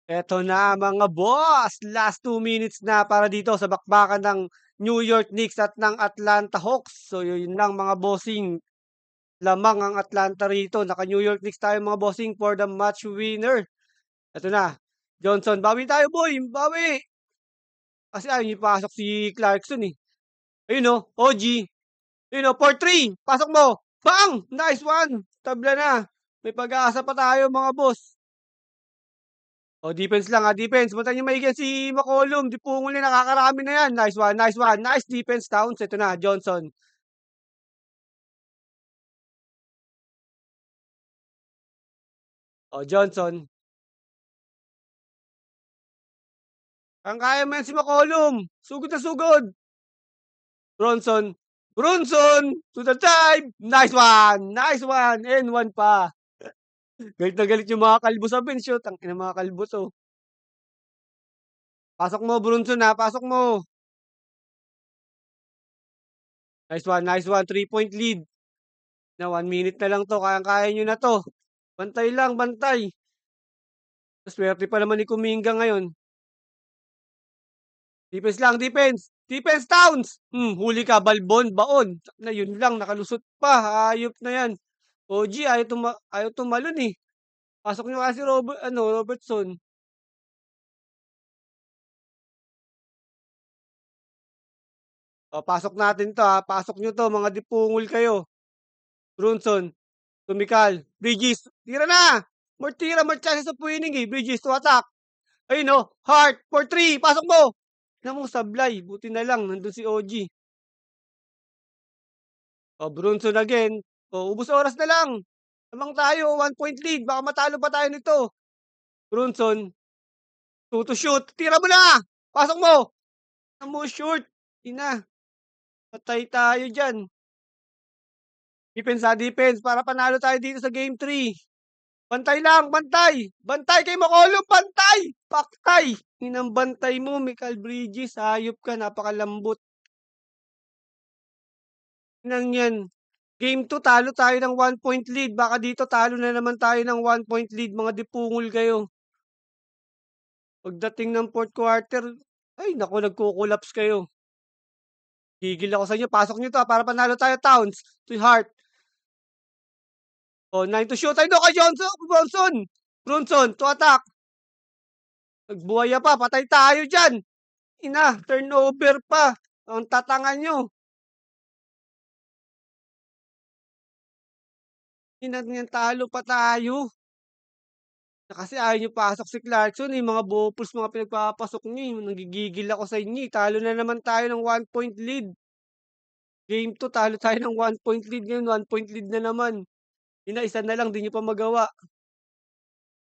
Eto na mga boss, last 2 minutes na para dito sa bakbakan ng New York Knicks at ng Atlanta Hawks. So yun lang mga bossing, lamang ang Atlanta rito. Naka-New York Knicks tayo mga bossing for the match winner. Eto na, Johnson, bawi tayo boy, bawi! Kasi ayaw niyo ipasok si Clarkson eh. Ayun oh, OG. Ayun oh, 4-3, pasok mo! Bang! Nice one! Tabla na. May pag-aasa pa tayo mga boss. Oh, defense lang, defense. Bantayan niyo maigi si McCollum, di pungol niya, nakakarami na yan. Nice one, nice one. Nice defense, Towns. Ito na, Johnson. Oh, Johnson. Ang kaya mo yan si McCollum. Sugod na sugod. Bronson. Bronson to the dive. Nice one. Nice one. And one pa. Galit na galit yung mga kalbo sa bench. Oh. Tangina mga kalbo to. Pasok mo, Bronson ha. Pasok mo. Nice one, nice one. 3-point lead. Na 1 minute na lang to. Kayang-kaya nyo na to. Bantay lang, bantay. Swerte pa naman ni Kuminga ngayon. Defense lang, defense. Defense, Towns. Huli ka, Balbon, baon. Na yun lang, nakalusot pa. Hayop na yan. OG, ayaw tumalon eh. Pasok nyo kasi Robertson. O, pasok natin to ha. Pasok nyo to, mga dipungol kayo. Brunson, Tumikal, Bridges, tira na! More tira, more chances of winning eh. Bridges to attack. Ayun oh, Hart, for 3, pasok mo! Tignan mo, sablay. Buti na lang, nandun si OG. O, Brunson again. O, ubos oras na lang. Lamang tayo, 1 point lead. Baka matalo pa tayo nito. Brunson, 2 to shoot. Tira mo na! Pasok mo! Tira mo, shoot. Ina, patay tayo dyan. Defense defense para panalo tayo dito sa game 3. Bantay lang, bantay! Bantay kay McCollum, bantay! Paktay! Inang bantay mo, Michael Bridges, hayop ka, napakalambot. Nang yan. Game 2, talo tayo ng 1 point lead. Baka dito talo na naman tayo ng 1 point lead. Mga dipungol kayo. Pagdating ng fourth quarter, ay naku, nagko-collapse kayo. Gigil ako sa inyo. Pasok nyo to para panalo tayo, Towns. To Hart. Oh, 9 to shoot. Ay no, kay Bronson. Bronson to attack. Nagbuhaya pa. Patay tayo dyan. Ina, turnover pa. Ang tatangan nyo. Ina niyan, talo pa tayo. Kasi ayaw nyo pasok si Clarkson eh. Mga bopals, mga pinagpapasok nyo eh. Nanggigigil ako sa inyo eh. Talo na naman tayo ng 1 point lead. Game 2, talo tayo ng 1 point lead ngayon. 1 point lead na naman. Ina, isa na lang, di nyo pa magawa.